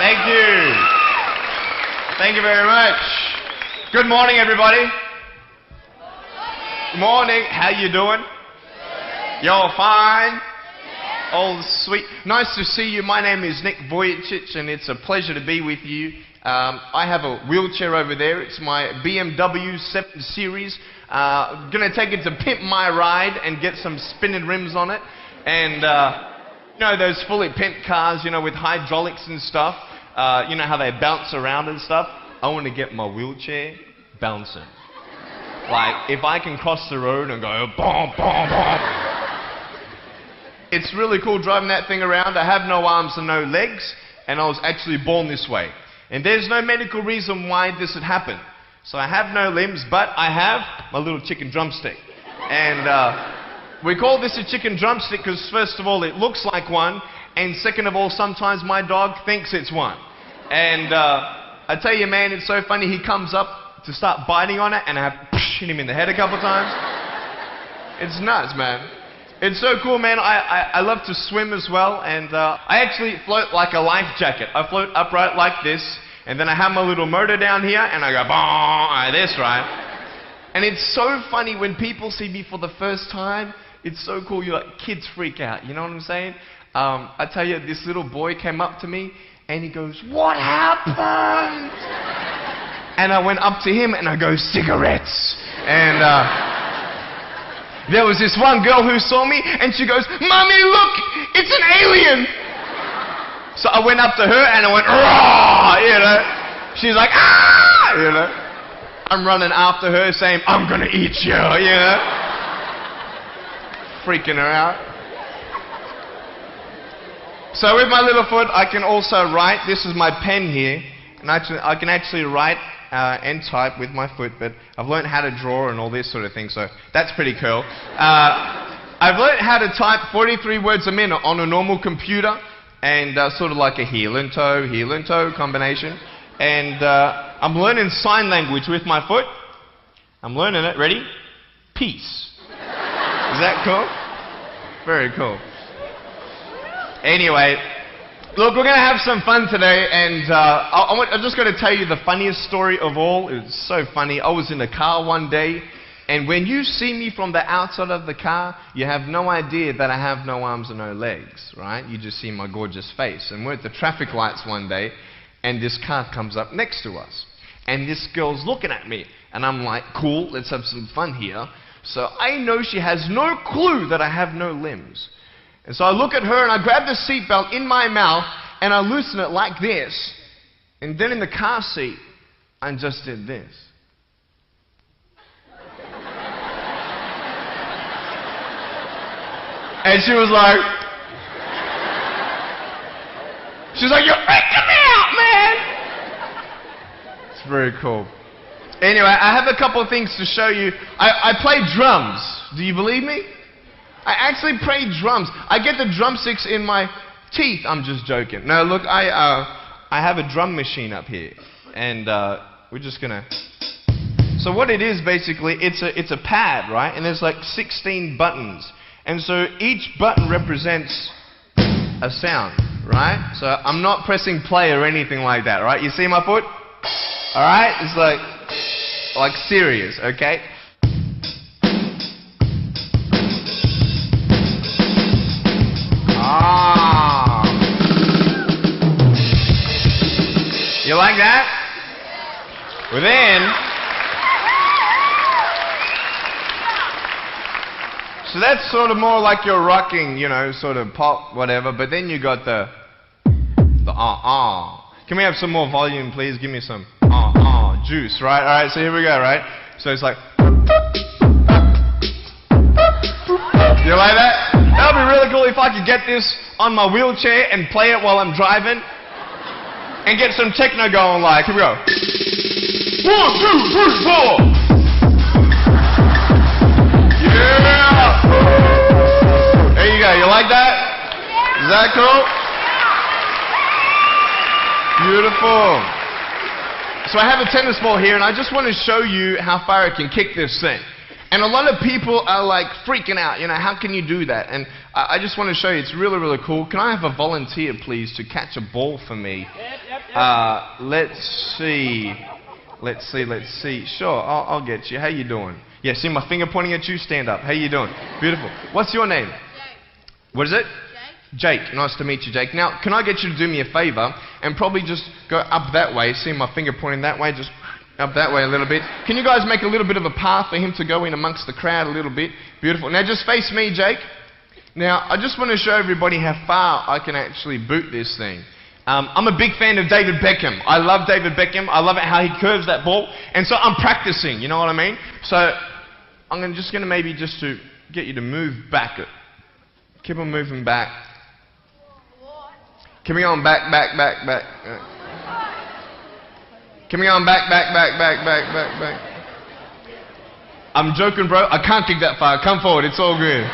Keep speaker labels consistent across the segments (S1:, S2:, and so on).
S1: Thank you. Thank you very much. Good morning, everybody. Good morning. How you doing? You're fine? Oh, sweet. Nice to see you. My name is Nick Vujicik, and it's a pleasure to be with you. I have a wheelchair over there. It's my BMW 7 Series. I'm going to take it to pimp my ride and get some spinning rims on it. And, you know, those fully pimped cars, you know, with hydraulics and stuff. You know how they bounce around and stuff? I want to get my wheelchair bouncing. Like, if I can cross the road and go, boom, boom, boom. It's really cool driving that thing around. I have no arms and no legs, and I was actually born this way. And there's no medical reason why this had happened. So I have no limbs, but I have my little chicken drumstick. And we call this a chicken drumstick because first of all, it looks like one, and second of all, sometimes my dog thinks it's one. And I tell you, man, it's so funny. He comes up to start biting on it, and I have hit him in the head a couple times. It's nuts, man. It's so cool, man. I love to swim as well, and I actually float like a life jacket. I float upright like this, and then I have my little motor down here, and I go, boom, like this, right? And it's so funny when people see me for the first time. It's so cool. You like, kids freak out. You know what I'm saying? I tell you, this little boy came up to me, and he goes, "What happened?" And I went up to him, and I go, "Cigarettes." And there was this one girl who saw me, and she goes, "Mommy, look, it's an alien." So I went up to her, and I went, "Raw," you know. She's like, "Ah," you know. I'm running after her, saying, "I'm gonna eat you," you know. Freaking her out. So with my little foot, I can also write. This is my pen here, and I can actually write and type with my foot, but I've learned how to draw and all this sort of thing, so that's pretty cool. I've learned how to type 43 words a minute on a normal computer, and sort of like a heel and toe combination. And I'm learning sign language with my foot. I'm learning it. Ready? Peace. Is that cool? Very cool. Anyway, look, we're going to have some fun today, and I'm just going to tell you the funniest story of all. It was so funny. I was in a car one day, and when you see me from the outside of the car, you have no idea that I have no arms and no legs, right? You just see my gorgeous face. And we're at the traffic lights one day, and this car comes up next to us. And this girl's looking at me, and I'm like, cool, let's have some fun here. So I know she has no clue that I have no limbs. And so I look at her, and I grab the seatbelt in my mouth, and I loosen it like this. And then in the car seat, I just did this. And she was like, "You're freaking me out, man!" It's very cool. Anyway, I have a couple of things to show you. I play drums. Do you believe me? I actually play drums. I get the drumsticks in my teeth. I'm just joking. No, look, I have a drum machine up here, and we're just gonna. So what it is basically, it's a pad, right? And there's like 16 buttons, and so each button represents a sound, right? So I'm not pressing play or anything like that, right? You see my foot? All right, it's like serious, okay? You like that? Well then, so that's sort of more like your rocking, you know, sort of pop, whatever, but then you got the Can we have some more volume, please? Give me some juice, right? Alright, so here we go, right? So it's like, you like that? That would be really cool if I could get this on my wheelchair and play it while I'm driving. And get some techno going, like, here we go. 1, 2, 3, 4. Yeah! There you go, you like that? Is that cool? Beautiful. So I have a tennis ball here, and I just want to show you how far I can kick this thing. And a lot of people are like freaking out, you know, how can you do that? And I just want to show you, it's really, really cool. Can I have a volunteer, please, to catch a ball for me? Let's see. Sure, I'll get you. How you doing? Yeah, see my finger pointing at you? Stand up. How you doing? Beautiful. What's your name? Jake. What is it? Jake. Nice to meet you, Jake. Now, can I get you to do me a favor and probably just go up that way? See my finger pointing that way? Just up that way a little bit. Can you guys make a little bit of a path for him to go in amongst the crowd a little bit? Beautiful. Now, just face me, Jake. Now, I just want to show everybody how far I can actually boot this thing. I'm a big fan of David Beckham. I love David Beckham. I love it how he curves that ball. And so I'm practicing, you know what I mean? So I'm just going to maybe just to get you to move back. Keep on moving back. Keep on back. Keep on back. I'm joking, bro. I can't kick that far. Come forward. It's all good.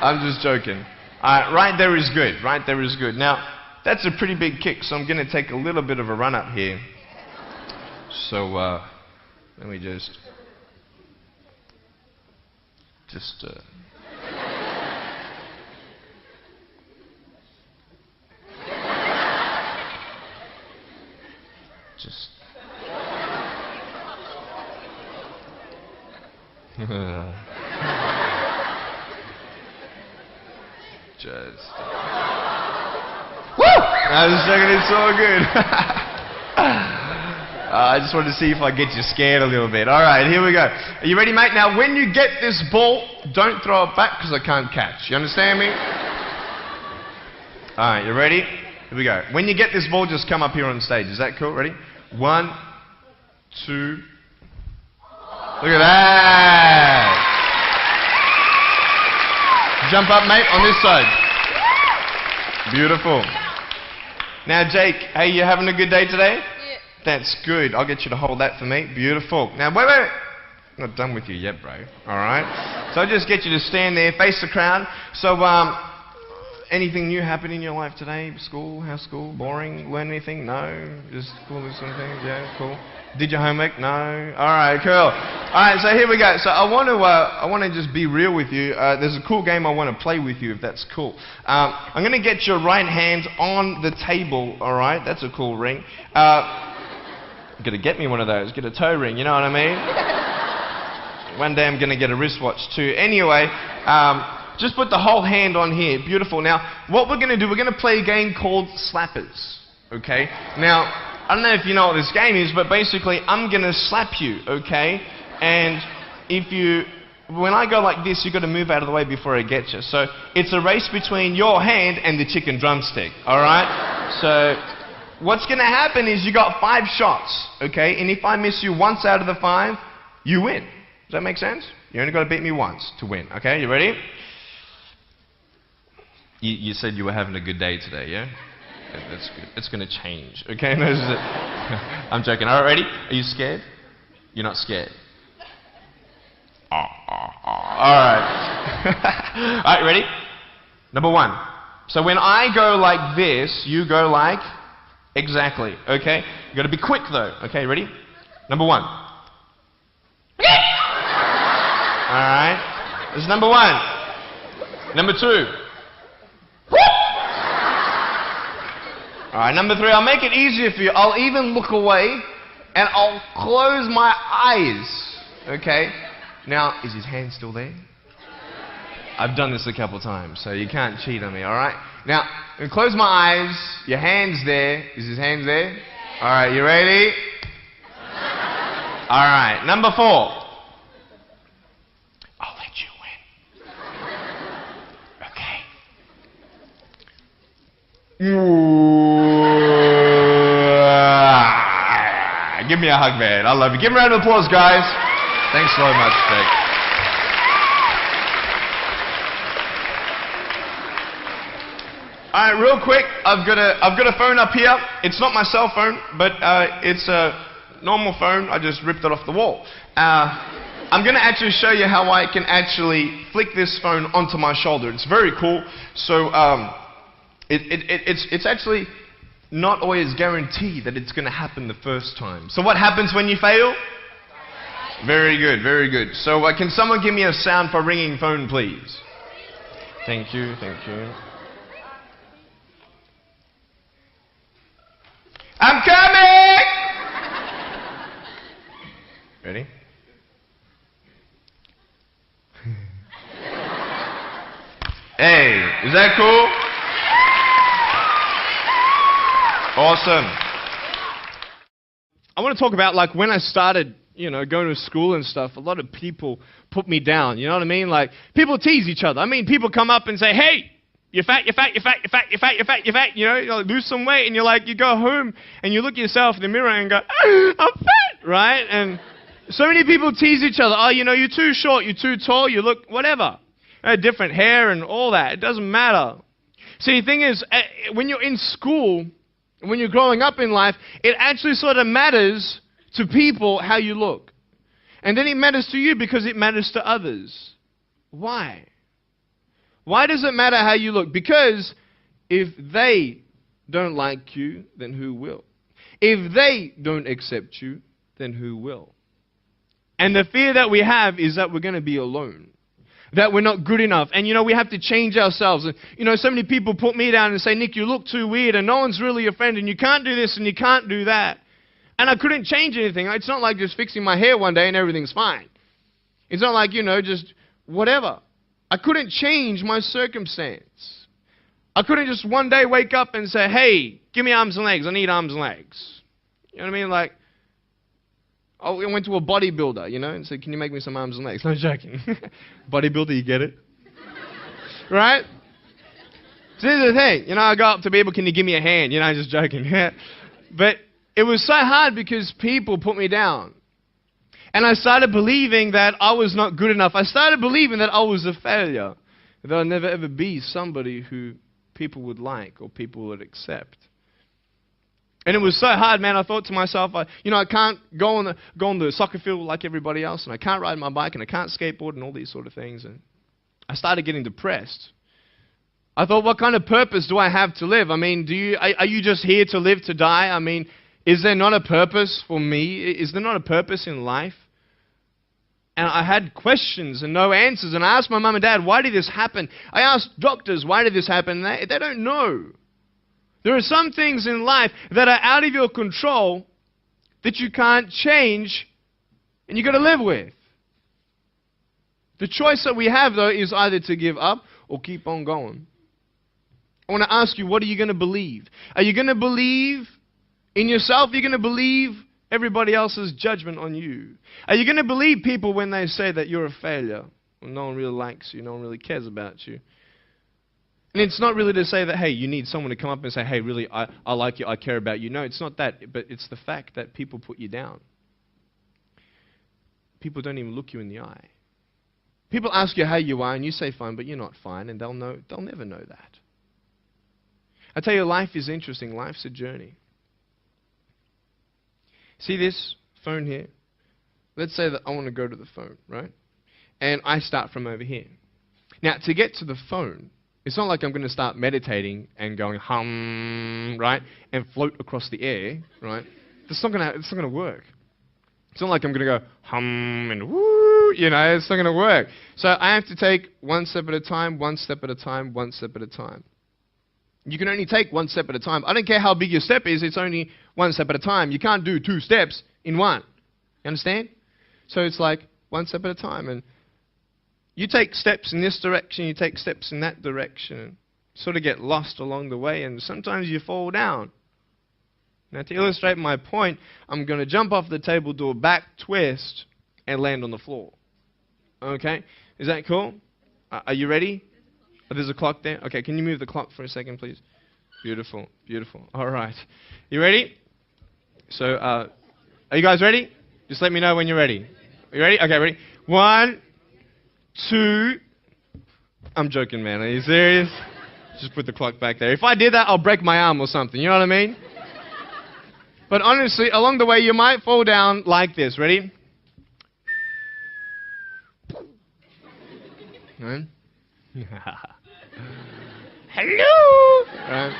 S1: I'm just joking. Right there is good. Right there is good. Now, that's a pretty big kick, so I'm going to take a little bit of a run up here. So, let me just Woo! I was joking, it's all good. I just wanted to see if I get you scared a little bit. Alright, here we go. Are you ready, mate? Now, when you get this ball, don't throw it back because I can't catch. You understand me? Alright, you ready? Here we go. When you get this ball, just come up here on stage. Is that cool? Ready? 1, 2. Look at that! Jump up, mate, on this side. Beautiful. Now, Jake, hey, you having a good day today? Yeah. That's good. I'll get you to hold that for me. Beautiful. Now, wait. I'm not done with you yet, bro. All right? So I'll just get you to stand there, face the crowd. So, anything new happen in your life today? School? How's school? Boring? Learn anything? No? Just cool with some things? Yeah, cool. Did your homework? No? Alright, cool. Alright, so here we go. So I want to just be real with you. There's a cool game I want to play with you, if that's cool. I'm going to get your right hand on the table, alright? That's a cool ring. You're going to get me one of those. Get a toe ring, you know what I mean? One day I'm going to get a wristwatch too. Anyway, just put the whole hand on here. Beautiful. Now, what we're going to do, we're going to play a game called Slappers. Okay? Now, I don't know if you know what this game is, but basically I'm going to slap you, okay? And when I go like this, you've got to move out of the way before I get you. So it's a race between your hand and the chicken drumstick, alright? So what's going to happen is you got 5 shots, okay? And if I miss you once out of the 5, you win. Does that make sense? You only got to beat me once to win, okay? You ready? You said you were having a good day today, yeah? That's good. It's going to change, okay? No, I'm joking. All right, ready? Are you scared? You're not scared. All right. All right, ready? Number 1. So when I go like this, you go like exactly, okay? You got to be quick though. Okay, ready? Number 1. All right. This is number 1. Number 2. Alright, number 3, I'll make it easier for you. I'll even look away and I'll close my eyes. Okay? Now, is his hand still there? I've done this a couple times, so you can't cheat on me, alright? Now, I'm close my eyes. Your hand's there. Is his hand there? Alright, you ready? Alright, number 4. I'll let you win. Okay? Give me a hug, man. I love you. Give him a round of applause, guys. Thanks so much, Jake. All right, real quick, I've got a phone up here. It's not my cell phone, but it's a normal phone. I just ripped it off the wall. I'm going to actually show you how I can actually flick this phone onto my shoulder. It's very cool. So it's actually not always guaranteed that it's going to happen the first time. So what happens when you fail? Very good, very good. So can someone give me a sound for ringing phone, please? Thank you, thank you. I'm coming! Ready? Hey, is that cool? Awesome. I want to talk about like when I started, going to school and stuff, a lot of people put me down, you know what I mean? Like people tease each other. I mean, people come up and say, hey, you're fat, you're fat, you're fat, you're fat, you're fat, you're fat, you're fat, you like, lose some weight, and you're like, you go home and you look at yourself in the mirror and go, I'm fat, right? And so many people tease each other. Oh, you're too short, you're too tall, you look whatever. Different hair and all that. It doesn't matter. See, the thing is, when you're in school, when you're growing up in life, it actually sort of matters to people how you look. And then it matters to you because it matters to others. Why? Why does it matter how you look? Because if they don't like you, then who will? If they don't accept you, then who will? And the fear that we have is that we're going to be alone. That we're not good enough. And we have to change ourselves. And so many people put me down and say, Nick, you look too weird and no one's really your friend and you can't do this and you can't do that. And I couldn't change anything. It's not like just fixing my hair one day and everything's fine. It's not like, just whatever. I couldn't change my circumstance. I couldn't just one day wake up and say, hey, give me arms and legs. I need arms and legs. You know what I mean? Like, I went to a bodybuilder, and said, can you make me some arms and legs? No joking. Bodybuilder, you get it? Right? So here's the thing. I go up to people, can you give me a hand? Just joking. But it was so hard because people put me down. And I started believing that I was not good enough. I started believing that I was a failure. That I'd never ever be somebody who people would like or people would accept. And it was so hard, man. I thought to myself, I can't go on the soccer field like everybody else, and I can't ride my bike, and I can't skateboard, and all these sort of things. And I started getting depressed. I thought, what kind of purpose do I have to live? I mean, are you just here to live to die? I mean, is there not a purpose for me? Is there not a purpose in life? And I had questions and no answers. And I asked my mum and dad, why did this happen? I asked doctors, why did this happen? They don't know. There are some things in life that are out of your control that you can't change and you've got to live with. The choice that we have, though, is either to give up or keep on going. I want to ask you, what are you going to believe? Are you going to believe in yourself? Are you going to believe everybody else's judgment on you? Are you going to believe people when they say that you're a failure? Well, no one really likes you, no one really cares about you. And it's not really to say that, hey, you need someone to come up and say, hey, really, I like you, I care about you. No, it's not that, but it's the fact that people put you down. People don't even look you in the eye. People ask you how you are, and you say fine, but you're not fine, and they'll never know that. I tell you, life is interesting. Life's a journey. See this phone here? Let's say that I want to go to the phone, right? And I start from over here. Now, to get to the phone, it's not like I'm going to start meditating and going hum, right, and float across the air, right? It's not going to work. It's not like I'm going to go hum and woo, it's not going to work. So I have to take one step at a time, one step at a time, one step at a time. You can only take one step at a time. I don't care how big your step is, it's only one step at a time. You can't do 2 steps in one. You understand? So it's like one step at a time. And you take steps in this direction, you take steps in that direction. Sort of get lost along the way, and sometimes you fall down. Now, to illustrate my point, I'm going to jump off the table, do a back twist, and land on the floor. Okay? Is that cool? Are you ready? Oh, there's a clock there? Okay, can you move the clock for a second, please? Beautiful, beautiful. All right. You ready? So, are you guys ready? Just let me know when you're ready. Are you ready? Okay, ready? 1, 2. I'm joking, man. Are you serious? Just put the clock back there. If I did that, I'll break my arm or something. You know what I mean? But honestly, along the way, you might fall down like this. Ready? Right? Hello! Right.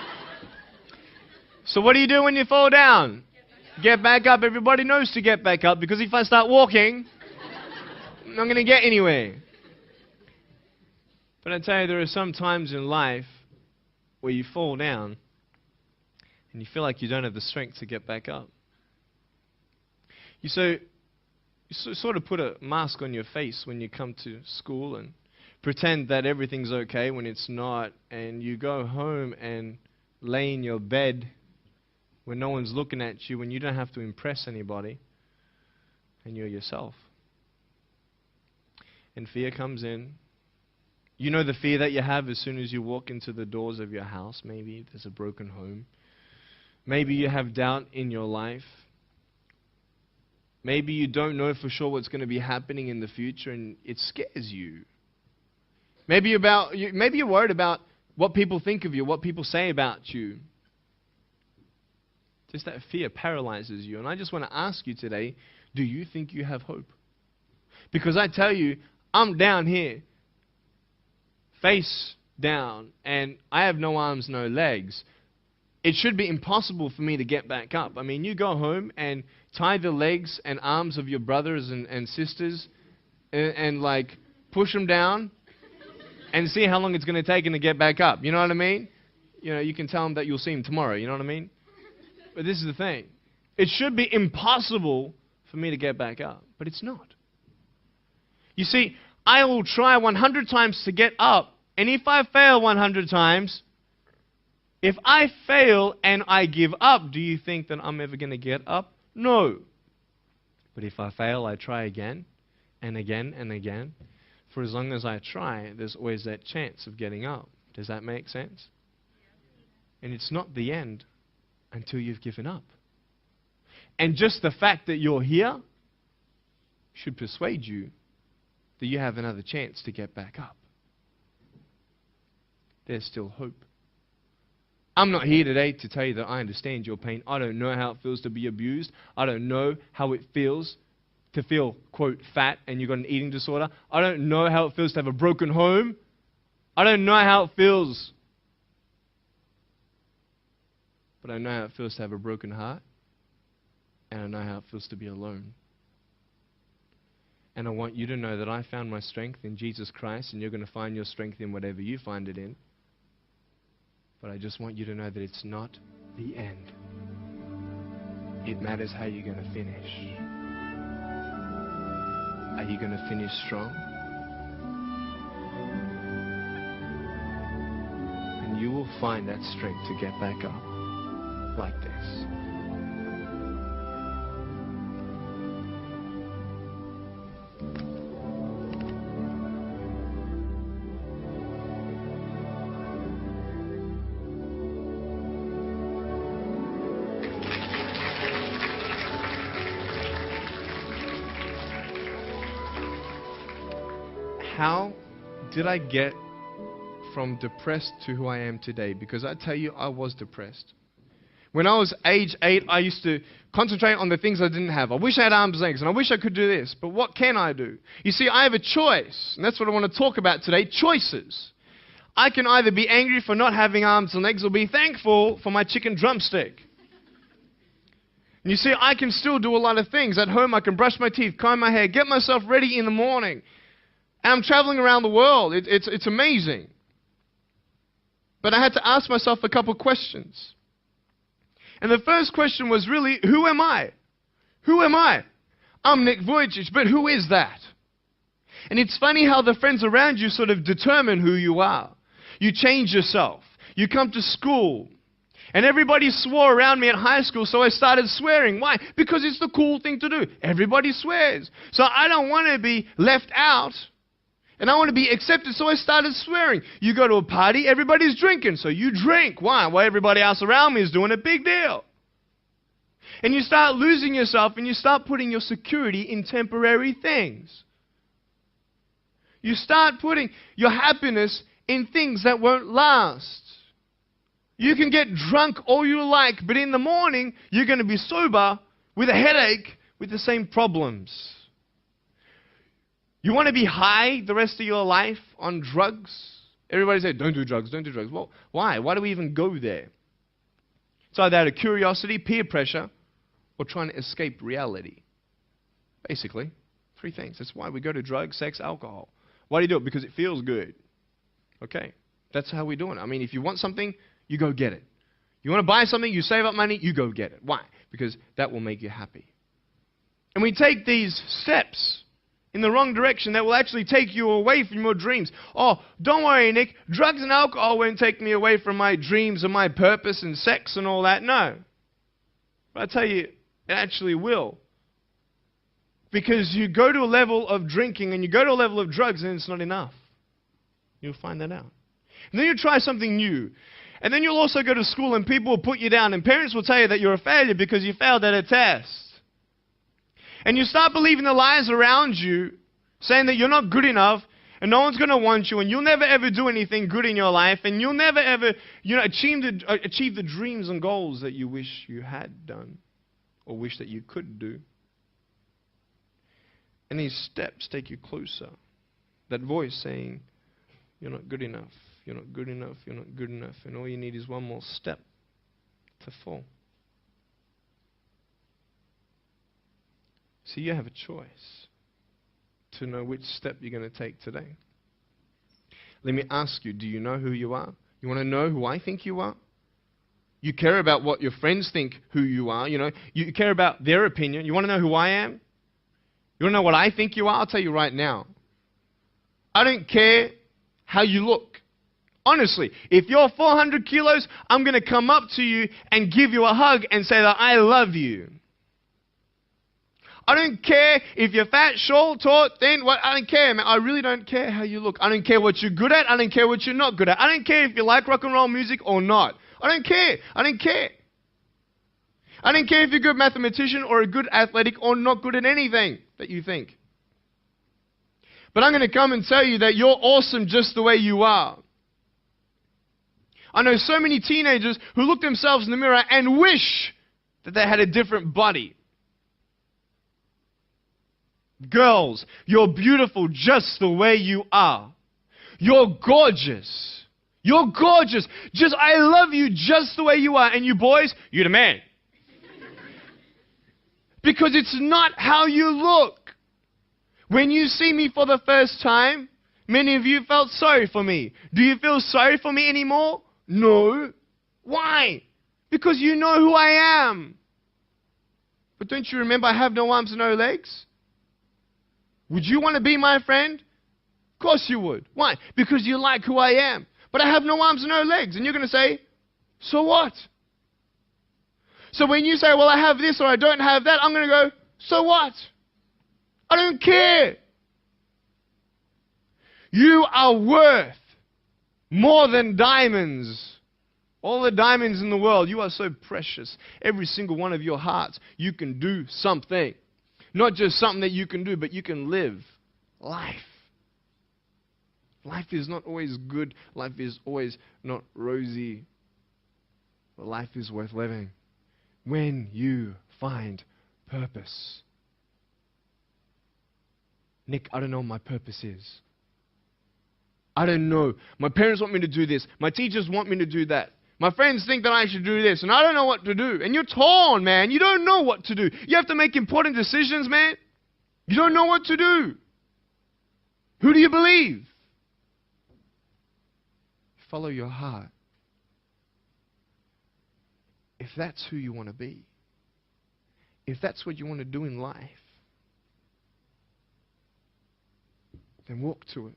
S1: So what do you do when you fall down? Get back up. Everybody knows to get back up, because if I start walking, I'm not going to get anywhere.
S2: But I tell you, there are some times in life where you fall down and you feel like you don't have the strength to get back up. You sort of put a mask on your face when you come to school and pretend that everything's okay when it's not, and you go home and lay in your bed when no one's looking at you, when you don't have to impress anybody, and you're yourself. And fear comes in. You know the fear that you have as soon as you walk into the doors of your house. Maybe there's a broken home. Maybe you have doubt in your life. Maybe you don't know for sure what's going to be happening in the future, and it scares you. Maybe you're worried about what people think of you, what people say about you. Just that fear paralyzes you. And I just want to ask you today, do you think you have hope? Because I tell you, I'm down here, face down, and I have no arms, no legs. It should be impossible for me to get back up. I mean, you go home and tie the legs and arms of your brothers and sisters and like push them down and see how long it's going to take them to get back up. You know what I mean? You know, you can tell them that you'll see them tomorrow. You know what I mean? But this is the thing. It should be impossible for me to get back up, but it's not. You see, I will try 100 times to get up, and if I fail 100 times, if I fail and I give up, do you think that I'm ever going to get up? No. But if I fail, I try again and again and again. For as long as I try, there's always that chance of getting up. Does that make sense? And it's not the end until you've given up. And just the fact that you're here should persuade you that you have another chance to get back up. There's still hope. I'm not here today to tell you that I understand your pain. I don't know how it feels to be abused. I don't know how it feels to feel, quote, fat and you've got an eating disorder. I don't know how it feels to have a broken home. I don't know how it feels. But I know how it feels to have a broken heart. And I know how it feels to be alone. And I want you to know that I found my strength in Jesus Christ, and you're going to find your strength in whatever you find it in. But I just want you to know that it's not the end. It matters how you're going to finish. Are you going to finish strong? And you will find that strength to get back up like this. How did I get from depressed to who I am today? Because I tell you, I was depressed. When I was age 8, I used to concentrate on the things I didn't have. I wish I had arms and legs, and I wish I could do this, but what can I do? You see, I have a choice, and that's what I want to talk about today, choices. I can either be angry for not having arms and legs or be thankful for my chicken drumstick. And you see, I can still do a lot of things. At home, I can brush my teeth, comb my hair, get myself ready in the morning. And I'm traveling around the world. It's amazing. But I had to ask myself a couple questions. And the first question was really, who am I? Who am I? I'm Nick Vujicik, but who is that? And it's funny how the friends around you sort of determine who you are. You change yourself. You come to school. And everybody swore around me at high school, so I started swearing. Why? Because it's the cool thing to do. Everybody swears. So I don't want to be left out. And I want to be accepted, so I started swearing. You go to a party, everybody's drinking, so you drink. Why? Well, everybody else around me is doing a big deal. And you start losing yourself, and you start putting your security in temporary things. You start putting your happiness in things that won't last. You can get drunk all you like, but in the morning, you're going to be sober with a headache with the same problems. You want to be high the rest of your life on drugs? Everybody says, don't do drugs, don't do drugs. Well, why? Why do we even go there? It's either out of curiosity, peer pressure, or trying to escape reality. Basically, three things. That's why we go to drugs, sex, alcohol. Why do you do it? Because it feels good. Okay? That's how we do it. I mean, if you want something, you go get it. You want to buy something, you save up money, you go get it. Why? Because that will make you happy. And we take these steps in the wrong direction that will actually take you away from your dreams. Oh, don't worry, Nick. Drugs and alcohol won't take me away from my dreams and my purpose and sex and all that. No. But I tell you, it actually will. Because you go to a level of drinking and you go to a level of drugs and it's not enough. You'll find that out. And then you try something new. And then you'll also go to school and people will put you down. And parents will tell you that you're a failure because you failed at a test. And you start believing the lies around you, saying that you're not good enough, and no one's going to want you, and you'll never ever do anything good in your life, and you'll never ever, achieve the dreams and goals that you wish you had done, or wish that you could do. And these steps take you closer. That voice saying, you're not good enough, you're not good enough, you're not good enough, and all you need is one more step to fall. So you have a choice to know which step you're going to take today. Let me ask you, do you know who you are? You want to know who I think you are? You care about what your friends think who you are. You care about their opinion. You want to know who I am? You want to know what I think you are? I'll tell you right now. I don't care how you look. Honestly, if you're 400 kilos, I'm going to come up to you and give you a hug and say that I love you. I don't care if you're fat, short, tall, thin. I don't care, man. I really don't care how you look. I don't care what you're good at. I don't care what you're not good at. I don't care if you like rock and roll music or not. I don't care. I don't care. I don't care if you're a good mathematician or a good athletic or not good at anything that you think. But I'm going to come and tell you that you're awesome just the way you are. I know so many teenagers who look themselves in the mirror and wish that they had a different body. Girls, you're beautiful just the way you are. You're gorgeous. You're gorgeous. I love you just the way you are. And you boys, you're the man. Because it's not how you look. When you see me for the first time, many of you felt sorry for me. Do you feel sorry for me anymore? No. Why? Because you know who I am. But don't you remember I have no arms and no legs? Would you want to be my friend? Of course you would. Why? Because you like who I am. But I have no arms and no legs. And you're going to say, so what? So when you say, well, I have this or I don't have that, I'm going to go, so what? I don't care. You are worth more than diamonds. All the diamonds in the world, you are so precious. Every single one of your hearts, you can do something. Not just something that you can do, but you can live life. Life is not always good. Life is always not rosy. But life is worth living when you find purpose. Nick, I don't know what my purpose is. I don't know. My parents want me to do this. My teachers want me to do that. My friends think that I should do this, and I don't know what to do. And you're torn, man. You don't know what to do. You have to make important decisions, man. You don't know what to do. Who do you believe? Follow your heart. If that's who you want to be, if that's what you want to do in life, then walk to it.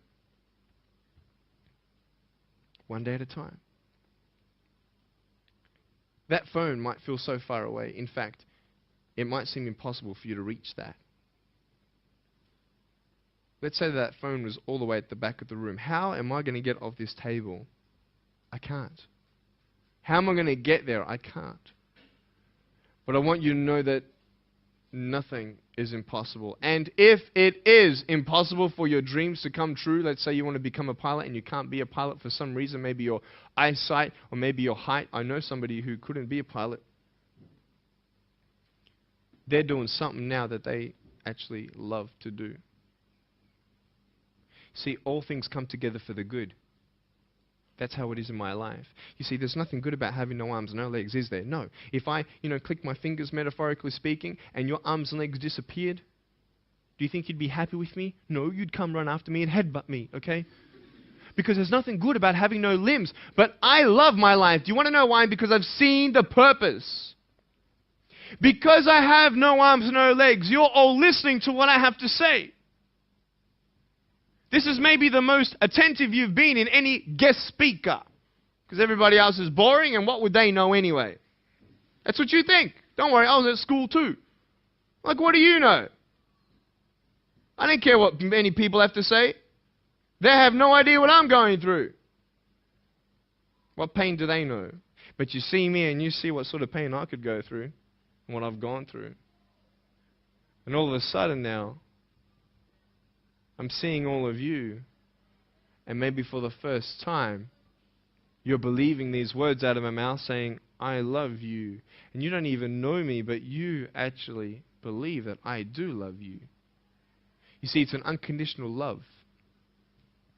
S2: One day at a time. That phone might feel so far away. In fact, it might seem impossible for you to reach that. Let's say that phone was all the way at the back of the room. How am I going to get off this table? I can't. How am I going to get there? I can't. But I want you to know that nothing is impossible. And if it is impossible for your dreams to come true, let's say you want to become a pilot and you can't be a pilot for some reason, maybe your eyesight or maybe your height. I know somebody who couldn't be a pilot. They're doing something now that they actually love to do. See, all things come together for the good. That's how it is in my life. You see, there's nothing good about having no arms and no legs, is there? No. If I, click my fingers, metaphorically speaking, and your arms and legs disappeared, do you think you'd be happy with me? No, you'd come run after me and headbutt me, okay? because there's nothing good about having no limbs. But I love my life. Do you want to know why? Because I've seen the purpose. Because I have no arms, no legs, you're all listening to what I have to say. This is maybe the most attentive you've been in any guest speaker. Because everybody else is boring, and what would they know anyway? That's what you think. Don't worry, I was at school too. Like, what do you know? I don't care what many people have to say. They have no idea what I'm going through. What pain do they know? But you see me and you see what sort of pain I could go through and what I've gone through. And all of a sudden now, I'm seeing all of you, and maybe for the first time, you're believing these words out of my mouth saying, I love you. And you don't even know me, but you actually believe that I do love you. You see, it's an unconditional love.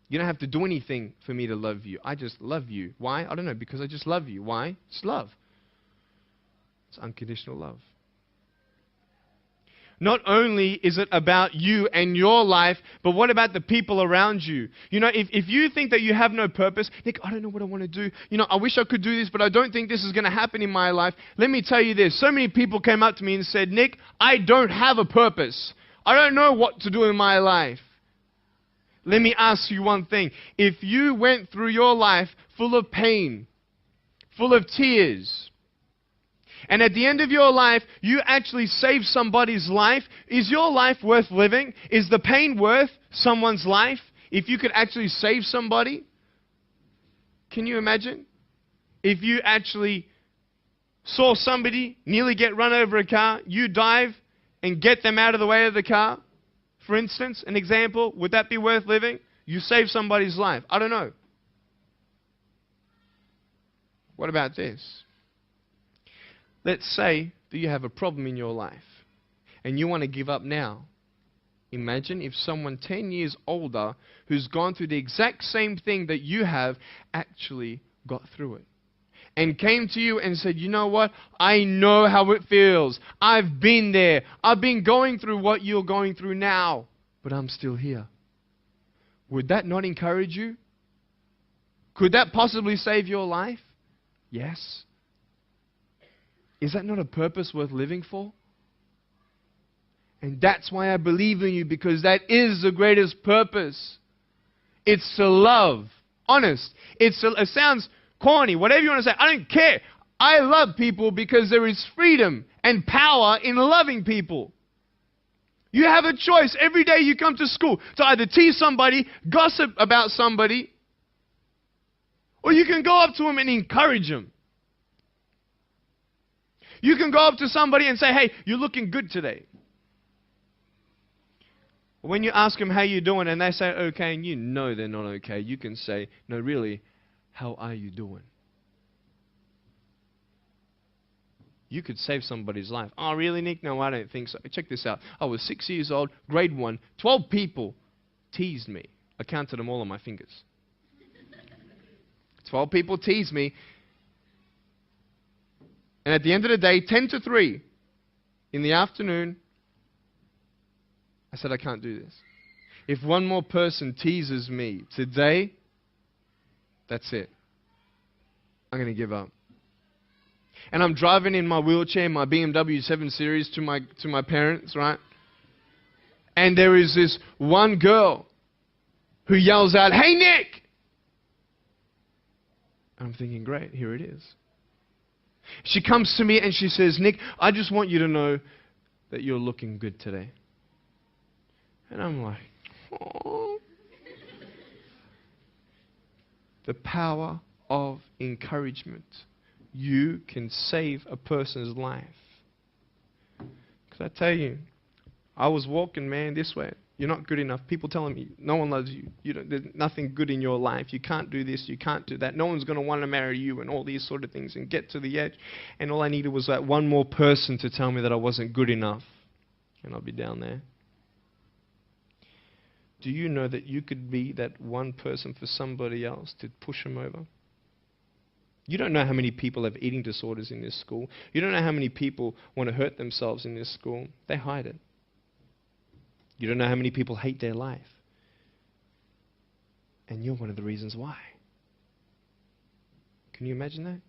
S2: You don't have to do anything for me to love you. I just love you. Why? I don't know, because I just love you. Why? It's love. It's unconditional love. Not only is it about you and your life, but what about the people around you? You know, if you think that you have no purpose, Nick, I don't know what I want to do. You know, I wish I could do this, but I don't think this is going to happen in my life. Let me tell you this. So many people came up to me and said, Nick, I don't have a purpose. I don't know what to do in my life. Let me ask you one thing. If you went through your life full of pain, full of tears, and at the end of your life, you actually saved somebody's life, is your life worth living? Is the pain worth someone's life? If you could actually save somebody? Can you imagine? If you actually saw somebody nearly get run over a car, you dive and get them out of the way of the car, for instance, an example, would that be worth living? You saved somebody's life. I don't know. What about this? Let's say that you have a problem in your life and you want to give up now. Imagine if someone 10 years older who's gone through the exact same thing that you have actually got through it and came to you and said, you know what? I know how it feels. I've been there. I've been going through what you're going through now, but I'm still here. Would that not encourage you? Could that possibly save your life? Yes. Is that not a purpose worth living for? And that's why I believe in you, because that is the greatest purpose. It's to love. Honest. It sounds corny, whatever you want to say. I don't care. I love people because there is freedom and power in loving people. You have a choice every day you come to school to either tease somebody, gossip about somebody, or you can go up to them and encourage them. You can go up to somebody and say, hey, you're looking good today. When you ask them how you doing and they say okay and you know they're not okay, you can say, no, really, how are you doing? You could save somebody's life. Oh, really, Nick? No, I don't think so. Check this out. I was 6 years old, grade 1. 12 people teased me. I counted them all on my fingers. 12 people teased me. And at the end of the day, 10 to 3 in the afternoon, I said, I can't do this. If one more person teases me today, that's it. I'm going to give up. And I'm driving in my wheelchair, my BMW 7 Series to my parents, right? And there is this one girl who yells out, hey, Nick! And I'm thinking, great, here it is. She comes to me and she says, Nick, I just want you to know that you're looking good today. And I'm like, oh. The power of encouragement. You can save a person's life. Because I tell you, I was walking, man, this way. You're not good enough. People telling me, no one loves you. There's nothing good in your life. You can't do this. You can't do that. No one's going to want to marry you and all these sort of things and get to the edge. And all I needed was that one more person to tell me that I wasn't good enough. And I'll be down there. Do you know that you could be that one person for somebody else to push them over? You don't know how many people have eating disorders in this school. You don't know how many people want to hurt themselves in this school. They hide it. You don't know how many people hate their life. And you're one of the reasons why. Can you imagine that?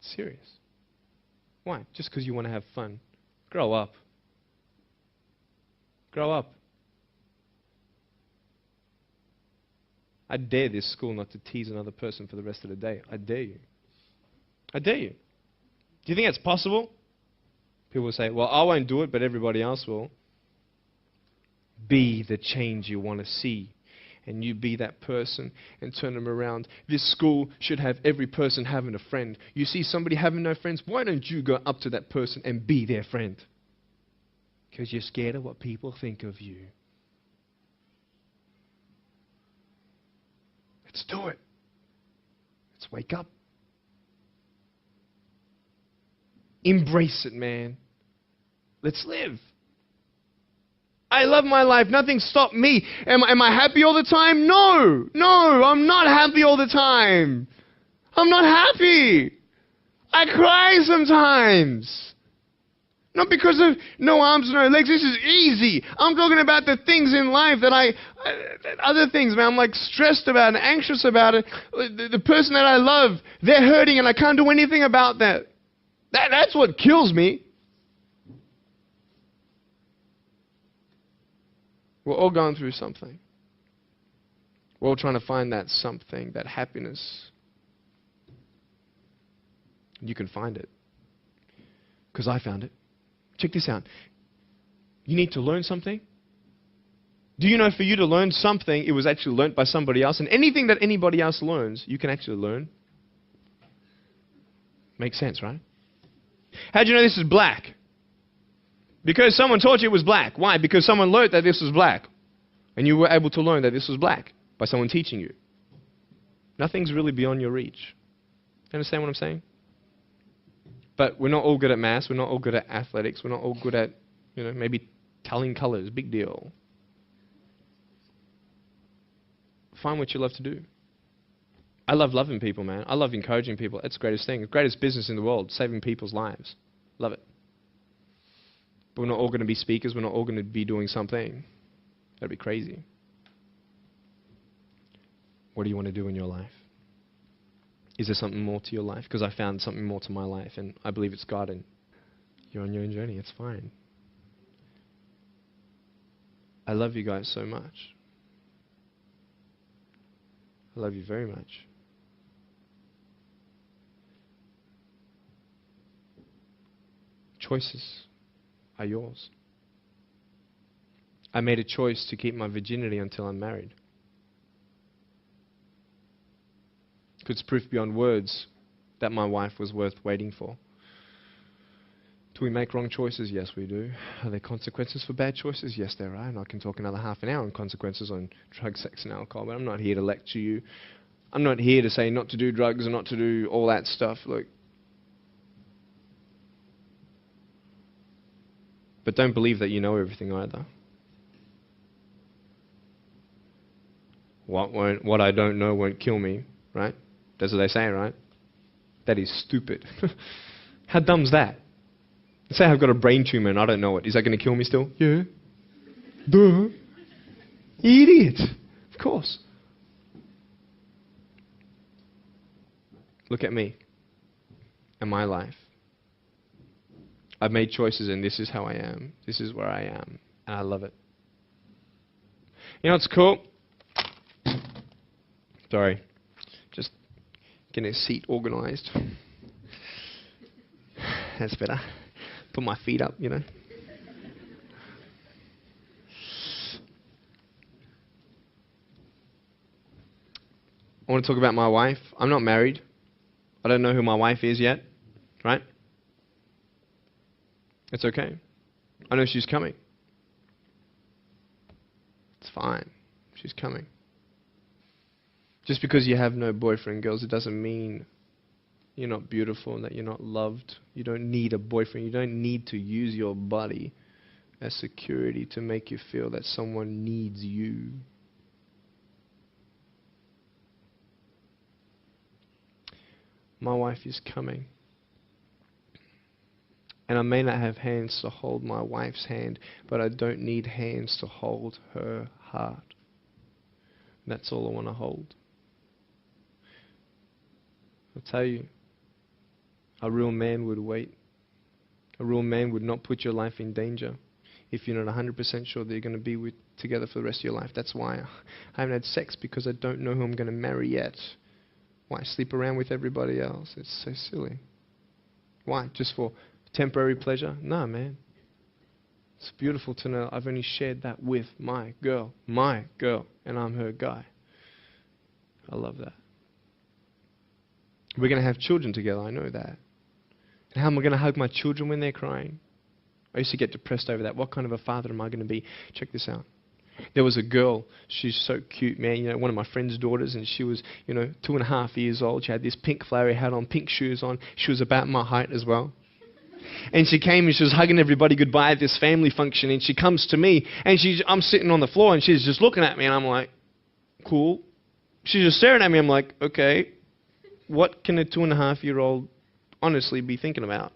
S2: Serious. Why? Just because you want to have fun. Grow up. Grow up. I dare this school not to tease another person for the rest of the day. I dare you. I dare you. Do you think that's possible? People will say, well, I won't do it, but everybody else will. Be the change you want to see. And you be that person and turn them around. This school should have every person having a friend. You see somebody having no friends, why don't you go up to that person and be their friend? Because you're scared of what people think of you. Let's do it. Let's wake up. Embrace it, man. Let's live. I love my life. Nothing stopped me. Am I happy all the time? No. No, I'm not happy all the time. I'm not happy. I cry sometimes. Not because of no arms, no legs. This is easy. I'm talking about the things in life that other things, man, I'm like stressed about and anxious about it. The person that I love, they're hurting and I can't do anything about that. That's what kills me. We're all going through something. We're all trying to find that something, that happiness. You can find it. Because I found it. Check this out. You need to learn something. Do you know for you to learn something, it was actually learnt by somebody else? And anything that anybody else learns, you can actually learn. Makes sense, right? How do you know this is black? Because someone taught you it was black. Why? Because someone learned that this was black. And you were able to learn that this was black by someone teaching you. Nothing's really beyond your reach. You understand what I'm saying? But we're not all good at maths. We're not all good at athletics. We're not all good at, maybe telling colors. Big deal. Find what you love to do. I love loving people, man. I love encouraging people. It's the greatest thing. The greatest business in the world. Saving people's lives. Love it. But we're not all going to be speakers. We're not all going to be doing something. That'd be crazy. What do you want to do in your life? Is there something more to your life? Because I found something more to my life, and I believe it's God, and you're on your own journey. It's fine. I love you guys so much. I love you very much. Choices are yours. I made a choice to keep my virginity until I'm married. It's proof beyond words that my wife was worth waiting for. Do we make wrong choices? Yes, we do. Are there consequences for bad choices? Yes, there are. And I can talk another half an hour on consequences on drugs, sex, and alcohol, but I'm not here to lecture you. I'm not here to say not to do drugs and not to do all that stuff. Look. But don't believe that you know everything either. What I don't know won't kill me, right? That's what they say, right? That is stupid. How dumb's that? Let's say I've got a brain tumor and I don't know it. Is that going to kill me still? Yeah. Duh. Idiot. Of course. Look at me and my life. I've made choices and this is how I am. This is where I am. And I love it. You know what's cool? Sorry. Just getting a seat organized. That's better. Put my feet up, I want to talk about my wife. I'm not married. I don't know who my wife is yet, right? It's okay. I know she's coming. It's fine. She's coming. Just because you have no boyfriend, girls, it doesn't mean you're not beautiful and that you're not loved. You don't need a boyfriend. You don't need to use your body as security to make you feel that someone needs you. My wife is coming. And I may not have hands to hold my wife's hand, but I don't need hands to hold her heart. That's all I want to hold. I'll tell you, a real man would wait. A real man would not put your life in danger if you're not 100% sure that you're going to be together for the rest of your life. That's why I haven't had sex, because I don't know who I'm going to marry yet. Why sleep around with everybody else? It's so silly. Why? Just for temporary pleasure? No, man. It's beautiful to know I've only shared that with my girl, and I'm her guy. I love that. We're going to have children together, I know that. And how am I going to hug my children when they're crying? I used to get depressed over that. What kind of a father am I going to be? Check this out. There was a girl, she's so cute, man, one of my friend's daughters, and she was, 2.5 years old. She had this pink flowery hat on, pink shoes on. She was about my height as well. And she came and she was hugging everybody goodbye at this family function, and she comes to me, and I'm sitting on the floor, and she's just looking at me, and I'm like, cool. She's just staring at me. I'm like, okay, what can a 2.5-year-old honestly be thinking about?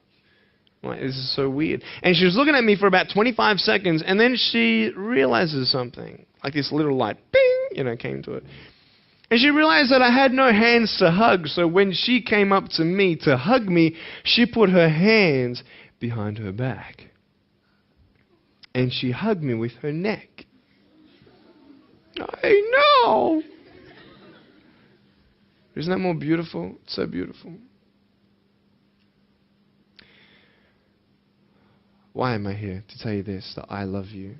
S2: Like, this is so weird. And she was looking at me for about 25 seconds, and then she realizes something. Like this little light, bing, came to it. And she realized that I had no hands to hug, so when she came up to me to hug me, she put her hands behind her back. And she hugged me with her neck. I know! Isn't that more beautiful? It's so beautiful. Why am I here? To tell you this, that I love you.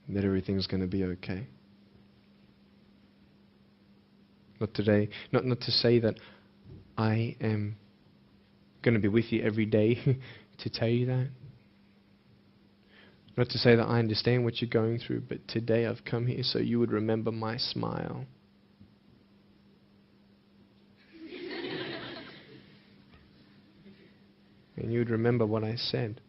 S2: That everything's going to be okay. Not today, not to say that I am going to be with you every day to tell you that. Not to say that I understand what you're going through, but today I've come here so you would remember my smile. And you would remember what I said.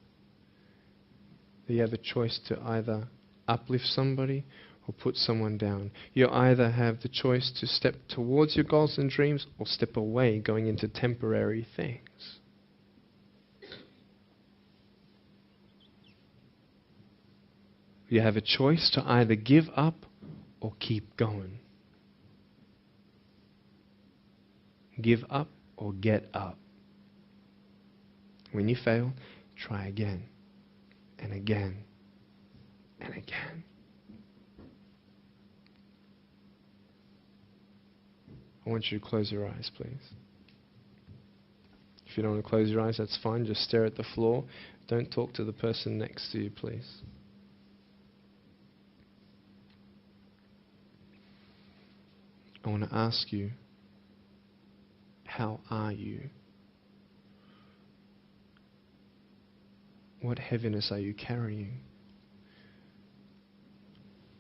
S2: That you have a choice to either uplift somebody or put someone down. You either have the choice to step towards your goals and dreams or step away, going into temporary things. You have a choice to either give up or keep going. Give up or get up. When you fail, try again and again and again. I want you to close your eyes, please. If you don't want to close your eyes, that's fine. Just stare at the floor. Don't talk to the person next to you, please. I want to ask you, how are you? What heaviness are you carrying?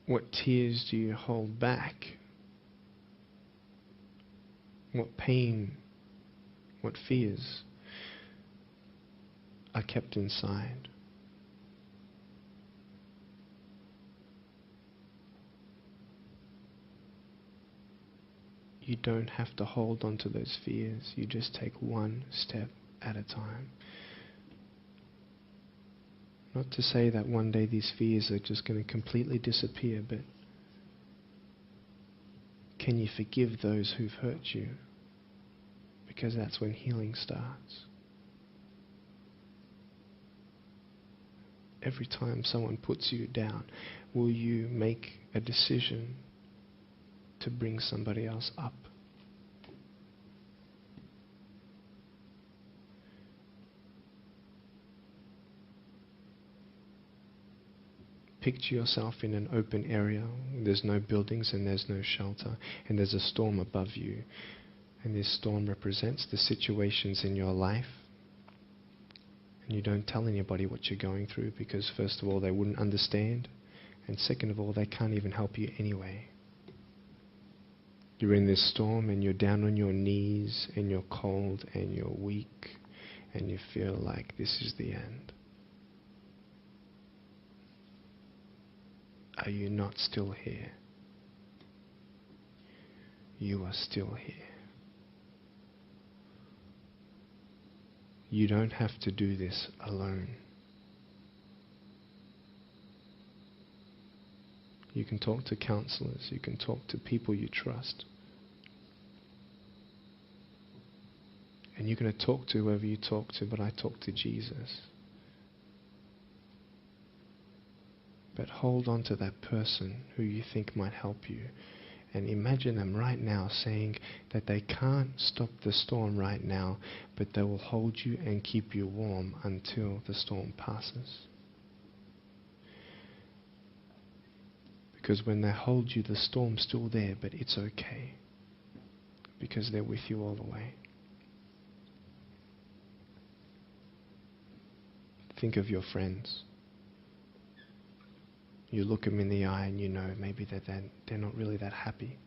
S2: What tears do you hold back? What pain, what fears are kept inside? You don't have to hold on to those fears. You just take one step at a time. Not to say that one day these fears are just going to completely disappear, but can you forgive those who've hurt you? Because that's when healing starts. Every time someone puts you down, will you make a decision to bring somebody else up? Picture yourself in an open area. There's no buildings and there's no shelter, and there's a storm above you. And this storm represents the situations in your life. And you don't tell anybody what you're going through, because first of all, they wouldn't understand, and second of all, they can't even help you anyway. You're in this storm and you're down on your knees and you're cold and you're weak and you feel like this is the end. Are you not still here? You are still here. You don't have to do this alone. You can talk to counselors. You can talk to people you trust. And you're going to talk to whoever you talk to, but I talk to Jesus. But hold on to that person who you think might help you. And imagine them right now saying that they can't stop the storm right now, but they will hold you and keep you warm until the storm passes. Because when they hold you, the storm's still there, but it's okay. Because they're with you all the way. Think of your friends. You look them in the eye and you know maybe that they're not really that happy.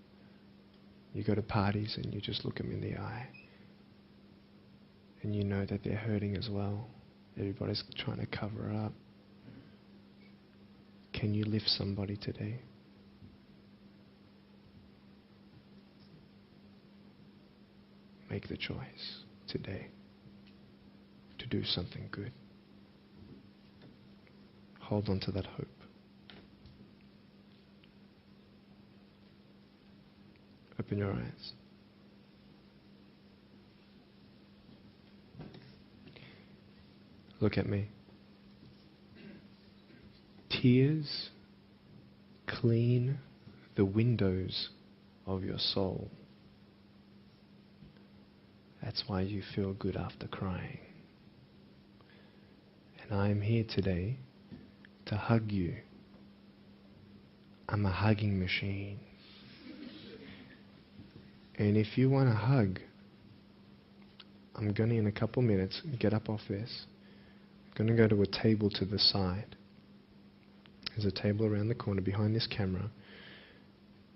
S2: You go to parties and you just look them in the eye. And you know that they're hurting as well. Everybody's trying to cover up. Can you lift somebody today? Make the choice today to do something good. Hold on to that hope. Open your eyes. Look at me. Tears clean the windows of your soul. That's why you feel good after crying. And I am here today to hug you. I'm a hugging machine. And if you want a hug, I'm going to, in a couple minutes, get up off this. I'm going to go to a table to the side. There's a table around the corner behind this camera.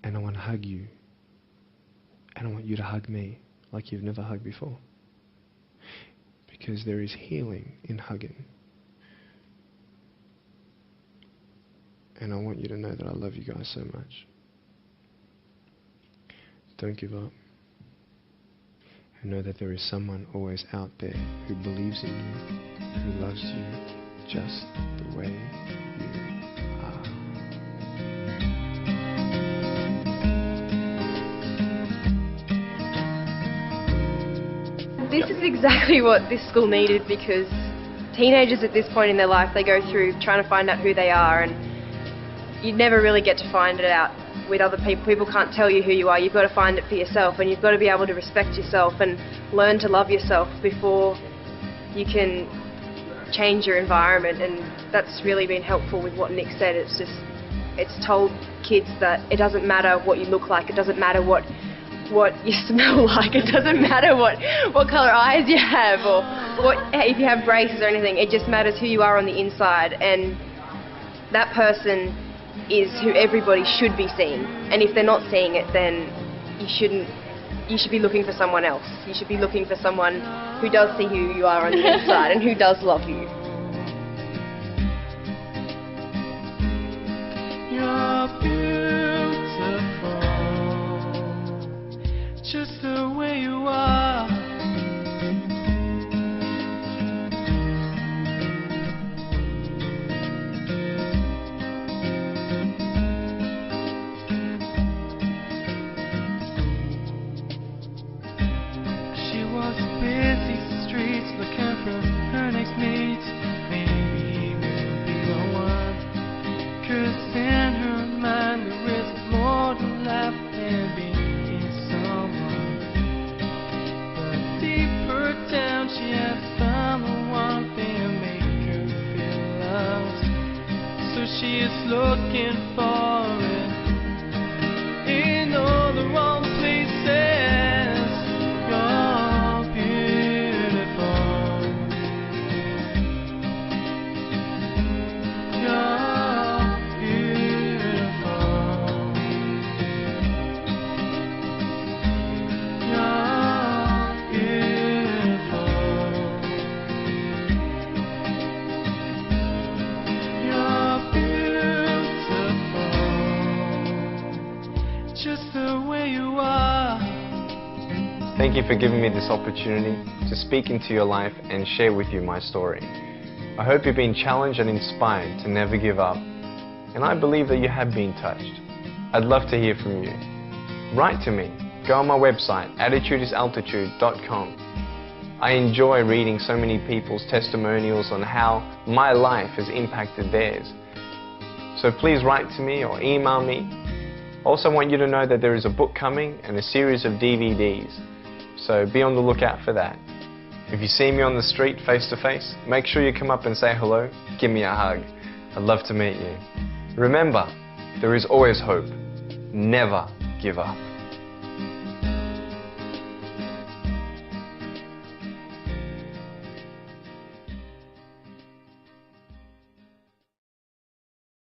S2: And I want to hug you. And I want you to hug me like you've never hugged before. Because there is healing in hugging. And I want you to know that I love you guys so much. Don't give up. And know that there is someone always out there who believes in you, who loves you just the way you are.
S3: This is exactly what this school needed, because teenagers at this point in their life, they go through trying to find out who they are, and you never really get to find it out with other people. People can't tell you who you are. You've got to find it for yourself, and you've got to be able to respect yourself and learn to love yourself before you can change your environment. And that's really been helpful with what Nick said. It's told kids that it doesn't matter what you look like, it doesn't matter what you smell like, it doesn't matter what colour eyes you have, or if you have braces or anything. It just matters who you are on the inside, and that person is who everybody should be seeing. And if they're not seeing it, then you should be looking for someone else. You should be looking for someone who does see who you are on the inside and who does love you.
S4: You're beautiful, just the way you are. She is looking for it in all the wrong places. You're beautiful. You're beautiful. You're beautiful. Just the way you are.
S1: Thank you for giving me this opportunity to speak into your life and share with you my story. I hope you've been challenged and inspired to never give up, and I believe that you have been touched. I'd love to hear from you. Write to me. Go on my website, attitudesaltitude.com. I enjoy reading so many people's testimonials on how my life has impacted theirs. So please write to me or email me. Also want you to know that there is a book coming and a series of DVDs. So be on the lookout for that. If you see me on the street face to face, make sure you come up and say hello, give me a hug. I'd love to meet you. Remember, there is always hope. Never give up.